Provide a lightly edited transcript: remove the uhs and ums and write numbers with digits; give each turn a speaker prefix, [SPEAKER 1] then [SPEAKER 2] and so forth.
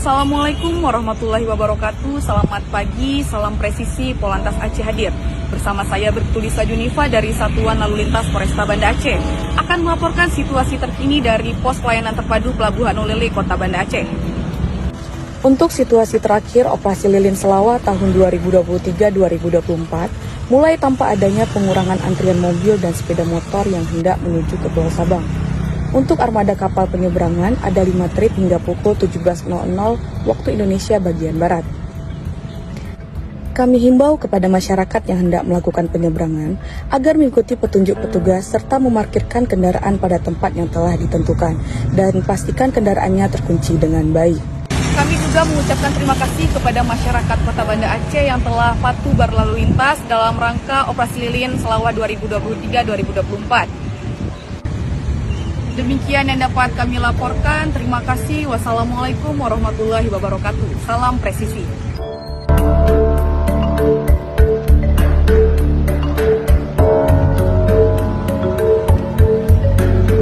[SPEAKER 1] Assalamualaikum warahmatullahi wabarakatuh. Selamat pagi, salam presisi Polantas Aceh hadir. Bersama saya Bertulisa Junifa dari Satuan Lalu Lintas Polresta Banda Aceh akan melaporkan situasi terkini dari pos pelayanan terpadu Pelabuhan Ulele, Kota Banda Aceh. Untuk situasi terakhir operasi Lilin Selawah tahun 2023-2024, mulai tampak adanya pengurangan antrian mobil dan sepeda motor yang hendak menuju ke Pulau Sabang. Untuk armada kapal penyeberangan ada 5 trip hingga pukul 17.00 waktu Indonesia bagian Barat. Kami himbau kepada masyarakat yang hendak melakukan penyeberangan agar mengikuti petunjuk petugas serta memarkirkan kendaraan pada tempat yang telah ditentukan dan pastikan kendaraannya terkunci dengan baik. Kami juga mengucapkan terima kasih kepada masyarakat Kota Banda Aceh yang telah patuh berlalu lintas dalam rangka Operasi Lilin Selawah 2023-2024. Demikian yang dapat kami laporkan. Terima kasih. Wassalamualaikum warahmatullahi wabarakatuh. Salam presisi.